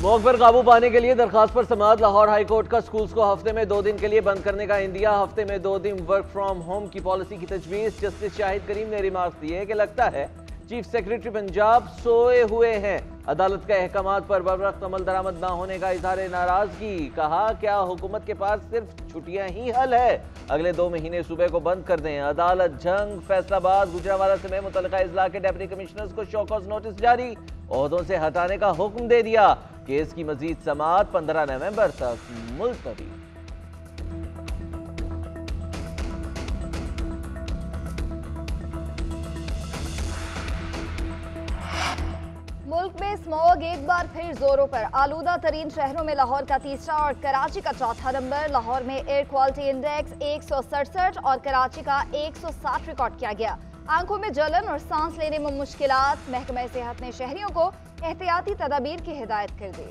Smoke पर काबू पाने के लिए दरखास्त पर समाअत। लाहौर हाई कोर्ट का स्कूल्स को हफ्ते में 2 दिन के लिए बंद करने का इंदिया। हफ्ते में 2 दिन वर्क फ्रॉम होम की पॉलिसी की तजवीज। जस्टिस शाहिद करीम ने रिमार्क दिए कि लगता है चीफ सेक्रेटरी पंजाब सोए हुए हैं। अदालत के अहकामात पर बरवक्त अमल दरामद न होने का इजहार नाराजगी। कहा क्या हुकूमत के पास सिर्फ छुट्टियां ही हल है? अगले 2 महीने सूबे को बंद कर दें। अदालत जंग फैसलाबाद गुजरावाला समेत मुतल्लिका अजला के डिप्टी कमिश्नर्स को शो कॉज नोटिस जारी। ओहदों से हटाने का हुक्म दे दिया। केस की मजीद समाअत 15 नवंबर तक मुलतवी। मुल्क में स्मॉग एक बार फिर जोरों पर। आलूदा तरीन शहरों में लाहौर का तीसरा और कराची का चौथा नंबर। लाहौर में एयर क्वालिटी इंडेक्स 167 और कराची का 160 रिकॉर्ड किया गया। आंखों में जलन और सांस लेने में मुश्किलात। महकमा सेहत ने शहरियों को एहतियाती तदाबीर की हिदायत कर दी।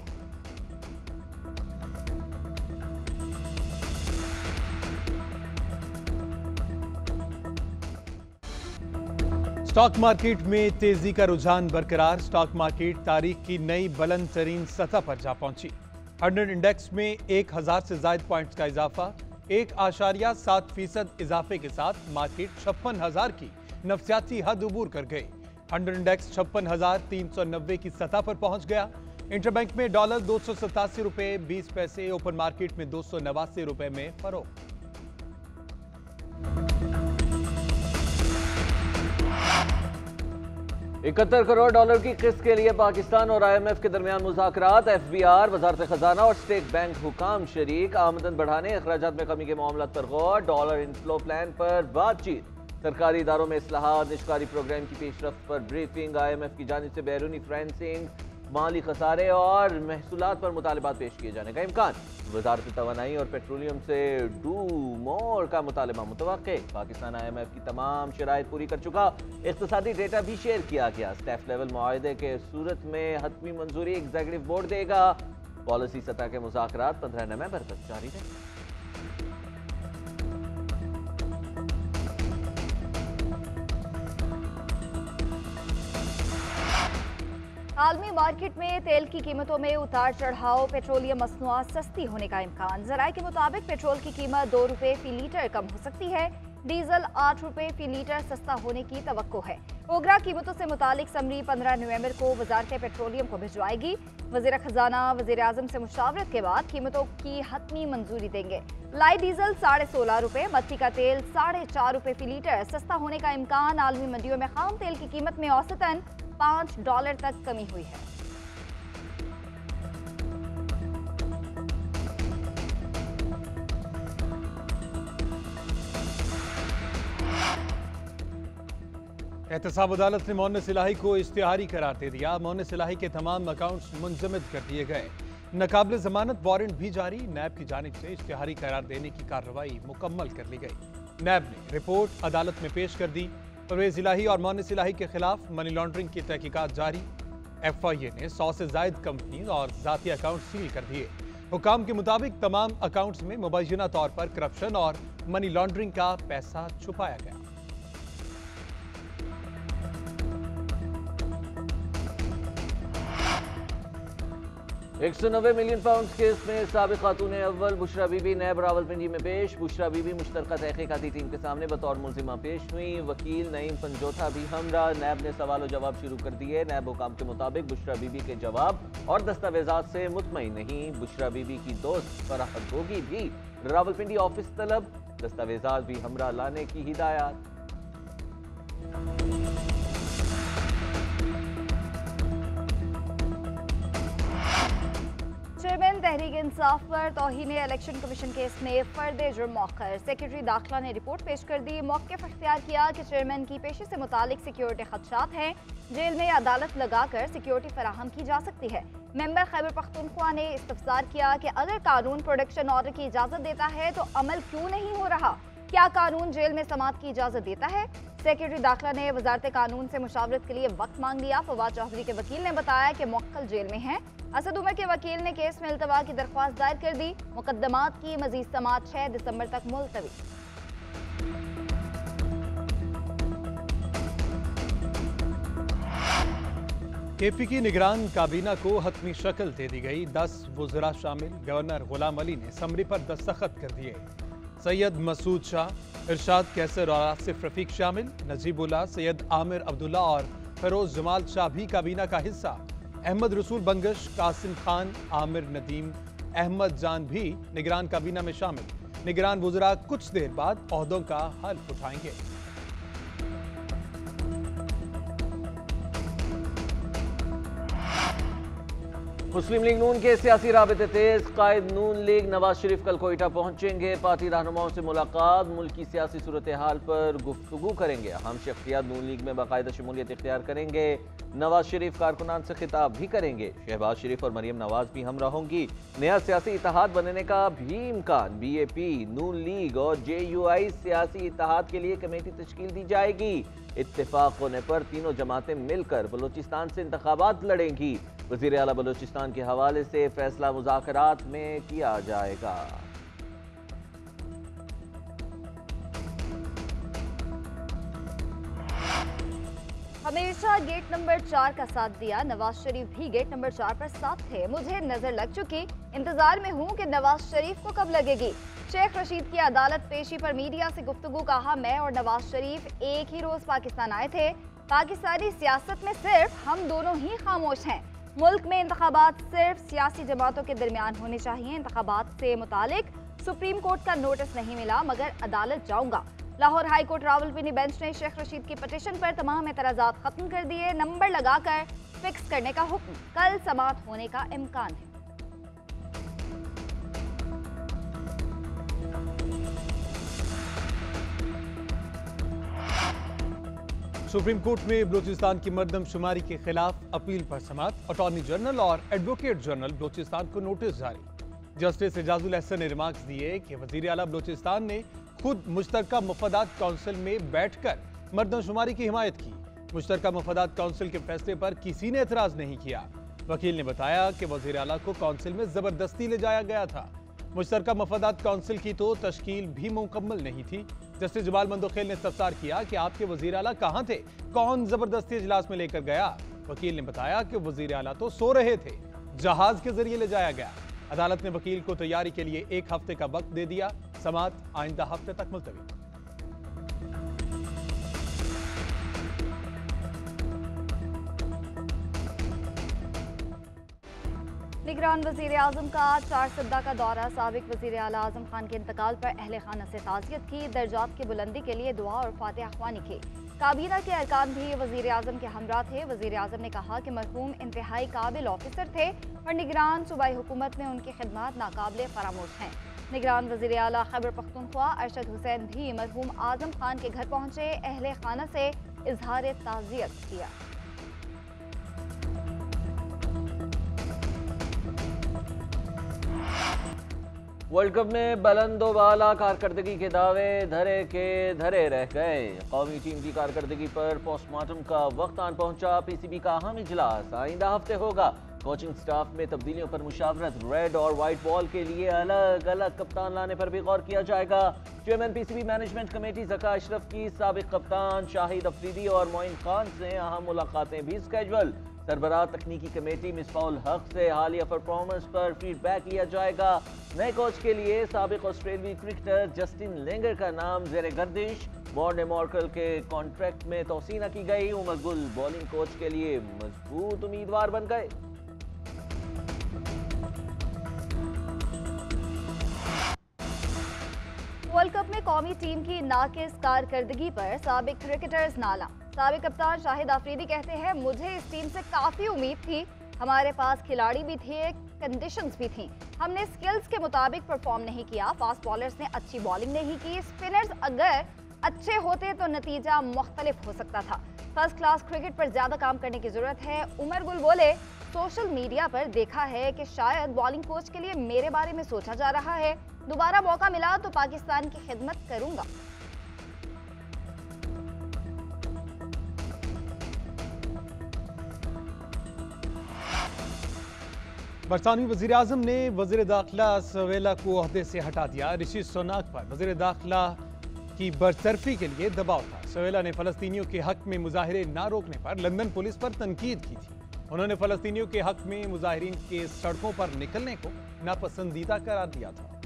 स्टॉक मार्केट में तेजी का रुझान बरकरार। स्टॉक मार्केट तारीख की नई बुलंद तरीन सतह पर जा पहुंची। 100 इंडेक्स में 1000 से ज्यादा पॉइंट्स का इजाफा। 1.7% इजाफे के साथ मार्केट 56,000 की नफसियाती हद उबूर कर गई। 100 इंडेक्स 56,390 की सतह पर पहुंच गया। इंटरबैंक में डॉलर 287 रुपए 20 पैसे, ओपन मार्केट में 289 रुपए में फरोख्त। $71 करोड़ की किस्त के लिए पाकिस्तान और IMF के दरमियान मुज़ाकरात। FBR, वजारत खजाना और स्टेट बैंक हुकाम शरीक। आमदन बढ़ाने, अखराजात में कमी के मामलात पर गौर। डॉलर इनफ्लो प्लान पर बातचीत। सरकारी इदारों में इस्लाहात, निष्कारी प्रोग्राम की पेशरफ्त पर ब्रीफिंग। IMF की जानिब से बैरूनी फाइनेंसिंग, माली खसारे और महसूलात पर मुतालबात पेश किए जाने का इम्कान। वजारत तवानाई और पेट्रोलियम से डू मोर का मुतालबा मुतवक्के। पाकिस्तान IMF की तमाम शराइत पूरी कर चुका। इक़्तिसादी डेटा भी शेयर किया गया। स्टाफ लेवल मुआहदे के सूरत में हतमी मंजूरी एग्जीक्यूटिव बोर्ड देगा। पॉलिसी सतह के मुज़ाकरात 15 नवंबर तक जारी रहेंगे। आलमी मार्केट में तेल की कीमतों में उतार चढ़ाव। पेट्रोलियम मसनूआत सस्ती होने का इम्कान। ज़राए के मुताबिक पेट्रोल की कीमत 2 रुपए फी लीटर कम हो सकती है। डीजल 8 रुपए फी लीटर सस्ता होने की तवक्को है। ओगरा कीमतों से मुतालिक समरी 15 नवंबर को वजारत पेट्रोलियम को भिजवाएगी। वज़ीर खजाना वज़ीर आज़म से मुशावरत के बाद कीमतों की हतमी मंजूरी देंगे। लाइट डीजल 16.5 रुपए, मट्टी का तेल 4.5 रुपए फी लीटर सस्ता होने का इम्कान। आलमी मंडियों में खाम तेल की कीमत में औसतन $5 तक कमी हुई है। एहतसाब अदालत ने मोहन इलाही को इश्तिहारी करार दे दिया। मोहन इलाही के तमाम अकाउंट्स मुंजमद कर दिए गए। नाकाबिल जमानत वारंट भी जारी। नैब की जानिब से इश्तिहारी करार देने की कार्रवाई मुकम्मल कर ली गई। नैब ने रिपोर्ट अदालत में पेश कर दी। परवेज इलाही और मोहन इलाही के खिलाफ मनी लॉन्ड्रिंग की तहकीकात जारी। FIA ने 100 से ज्यादा कंपनी और जाती अकाउंट सील कर दिए। हुकाम के मुताबिक तमाम अकाउंट्स में मुबैना तौर पर करप्शन और मनी लॉन्ड्रिंग का पैसा छुपाया गया। £190 मिलियन केस में साबिक खातून अव्वल बुशरा बीबी नैब रावलपिंडी में पेश। बुशरा बीबी मुश्तरका तहकीकाती टीम के सामने बतौर मुल्जिमा पेश हुई। वकील नईम पंजोथा भी हमरा। नैब ने सवाल और जवाब शुरू कर दिए। नैब हुकाम के मुताबिक बुशरा बीबी के जवाब और दस्तावेजात से मुतमईन नहीं। बुशरा बीबी की दोस्त फराह गोगी भी रावलपिंडी ऑफिस तलब। दस्तावेजात भी हमरा लाने की हिदायत। चेयरमैन तहरीक इंसाफ पर तौहीन इलेक्शन कमीशन केस में फर्द जुर्म मौखर। सेक्रेटरी दाखिला ने रिपोर्ट पेश कर दी। मौक़िफ़ अख्तियार किया कि चेयरमैन की पेशे से मुतालिक सिक्योरिटी खदशात हैं। जेल में अदालत लगाकर सिक्योरिटी फराहम की जा सकती है। मेंबर खैबर पख्तूनख्वा ने इस्तफसार किया कि अगर कानून प्रोडक्शन ऑर्डर की इजाज़त देता है तो अमल क्यों नहीं हो रहा? क्या कानून जेल में समाअत की इजाज़त देता है? सेक्रेटरी दाखिला ने वजारत कानून से मुशावरत के लिए वक्त मांग लिया। फवाद चौधरी के वकील ने बताया कि मुअक्कल जेल में हैं। असद उमर के वकील ने केस में इल्तवा की दरख्वास्त दायर कर दी। मुकदमात की मजीद समाअत 6 दिसंबर तक मुलतवी। केपी की निगरान काबीना को हतमी शक्ल दे दी गई। 10 वुज़रा शामिल। गवर्नर गुलाम अली ने समरी पर दस्तखत कर दिए। सैयद मसूद शाह, इरशाद कैसर और आसिफ रफीक शामिल। नजीबुल्लाह, सैयद आमिर अब्दुल्ला और फिरोज जमाल शाह भी काबीना का हिस्सा। अहमद रसूल बंगश, कासिम खान, आमिर नदीम, अहमद जान भी निगरान काबीना में शामिल। निगरान वुज़रा कुछ देर बाद ओहदों का हल्फ उठाएंगे। मुस्लिम लीग नून के सियासी राबिते तेज। कायद नून लीग नवाज शरीफ कल कोयटा पहुंचेंगे। पार्टी रहनुमाओं से मुलाकात, मुल्क की सियासी सूरत हाल पर गुफ्तगू करेंगे। अहम शख्सियात नून लीग में बाकायदा शमूलियत इख्तियार करेंगे। नवाज शरीफ कारकुनान से खिताब भी करेंगे। शहबाज शरीफ और मरियम नवाज भी हम होंगी। नया सियासी इत्तेहाद बनने का भी इम्कान। BAP, नून लीग और JUI सियासी इत्तेहाद के लिए कमेटी तश्कील दी जाएगी। इत्तेफाक होने पर तीनों जमातें मिलकर बलूचिस्तान से इंतखाबात लड़ेंगी। वज़ीर आला बलूचिस्तान के हवाले से फैसला मुज़ाकरात में किया जाएगा। हमेशा गेट नंबर 4 का साथ दिया। नवाज शरीफ भी गेट नंबर 4 पर साथ थे। मुझे नजर लग चुकी, इंतजार में हूँ कि नवाज शरीफ को कब लगेगी। शेख रशीद की अदालत पेशी पर मीडिया से गुफ्तगू। कहा, मैं और नवाज शरीफ एक ही रोज पाकिस्तान आए थे। पाकिस्तानी सियासत में सिर्फ हम दोनों ही खामोश हैं। मुल्क में इंतखाबात सिर्फ सियासी जमातों के दरमियान होने चाहिए। इंतखाबात से मुतालिक सुप्रीम कोर्ट का नोटिस नहीं मिला, मगर अदालत जाऊंगा। Lahore high court Rawalpindi bench ने शेख रशीद की पिटीशन पर तमाम एतराज़ात खत्म कर दिए। नंबर लगाकर फिक्स करने का हुक्म। कल समाअत होने का इम्कान है। सुप्रीम कोर्ट में बलूचिस्तान की मर्दमशुमारी के खिलाफ अपील पर समाअत। अटॉर्नी जनरल और एडवोकेट जनरल बलूचिस्तान को नोटिस जारी। जस्टिस एजाजुल एहसन ने रिमार्क्स दिए कि वज़ीर आला बलूचिस्तान ने खुद मुश्तरका मुफादात काउंसिल में बैठकर मर्दमशुमारी की हिमायत की। मुश्तरका मुफादात काउंसिल के फैसले पर किसी ने एतराज नहीं किया। वकील ने बताया कि वज़ीर आला को काउंसिल में जबरदस्ती ले जाया गया था। मुश्तरका मुफादात काउंसिल की तो तश्कील भी मुकम्मल नहीं थी। जस्टिस जमाल मंदोखेल ने इस्तफसार किया कि आपके वज़ीर आला कहाँ थे, कौन जबरदस्ती इजलास में लेकर गया। वकील ने बताया कि वज़ीर आला तो सो रहे थे, जहाज के जरिए ले जाया गया। अदालत ने वकील को तैयारी के लिए 1 हफ्ते का वक्त दे दिया। समाअत आइंदा हफ्ते तक मुलतवी। निगरान वज़ीर आज़म का 4 सप्ताह का दौरा। साबिक वज़ीर आला आज़म खान के इंतकाल पर अहले खाना से ताज़ियत की। दर्जात की बुलंदी के लिए दुआ और फातिहा ख्वानी की। काबीना के अरकान भी वज़ीर आज़म के हमरा थे। वज़ीर आज़म ने कहा कि मरहूम इंतहाई काबिल ऑफिसर थे और निगरान सूबाई हुकूमत में उनकी खिदमत नाकाबिले फरामोश हैं। निगरान वज़ीर आला खैबर पख्तूनख्वा अरशद हुसैन भी मरहूम आज़म खान के घर पहुँचे। अहले खाना से इजहार ताज़ियत किया। वर्ल्ड कप में बुलंदोबाला कारकर्दगी के दावे धरे के धरे रह गए। कौमी टीम की कारकर्दगी पर पोस्टमार्टम का वक्त आन पहुंचा। PCB का अहम इजलास आइंदा हफ्ते होगा। कोचिंग स्टाफ में तब्दीलियों पर मुशावरत। रेड और वाइट बॉल के लिए अलग अलग कप्तान लाने पर भी गौर किया जाएगा। Chairman PCB management committee Zaka Ashraf की साबिक कप्तान शाहिद अफरीदी और मोइन खान से अहम मुलाकातें भी स्केजुअल। सरबराह तकनीकी कमेटी मिसबाहुल हक से हालिया परफॉर्मेंस पर फीडबैक लिया जाएगा। नए कोच के लिए साबिक ऑस्ट्रेलियाई क्रिकेटर जस्टिन लेंगर का नाम ज़ेरे गर्दिश। बॉर्ड मॉर्कल के कॉन्ट्रैक्ट में तोसीना की गई। उमर गुल बॉलिंग कोच के लिए मजबूत उम्मीदवार बन गए। वर्ल्ड कप में कौमी टीम की नाकिस कारकर्दगी पर साबिक क्रिकेटर्स नाला। साबिक कप्तान शाहिद अफरीदी कहते हैं, मुझे इस टीम से काफ़ी उम्मीद थी। हमारे पास खिलाड़ी भी थे, कंडीशंस भी थी। हमने स्किल्स के मुताबिक परफॉर्म नहीं किया। फास्ट बॉलर्स ने अच्छी बॉलिंग नहीं की। स्पिनर्स अगर अच्छे होते तो नतीजा मुख्तलिफ हो सकता था। फर्स्ट क्लास क्रिकेट पर ज़्यादा काम करने की ज़रूरत है। उमर गुल बोले, सोशल मीडिया पर देखा है कि शायद बॉलिंग कोच के लिए मेरे बारे में सोचा जा रहा है। दोबारा मौका मिला तो पाकिस्तान की खिदमत करूंगा। बरतानवी वज़ीर आज़म ने वज़ीर दाखिला सवेला को ओहदे से हटा दिया। ऋषि सुनाक पर वज़ीर दाखिला की बरतरफी के लिए दबाव था। सवेला ने फ़लस्तीनियों के हक में मुजाहिरे ना रोकने पर लंदन पुलिस पर तनकीद की थी। उन्होंने फलस्तीनियों के हक में मुजाहिरीन के सड़कों पर निकलने को नापसंदीदा करार दिया था।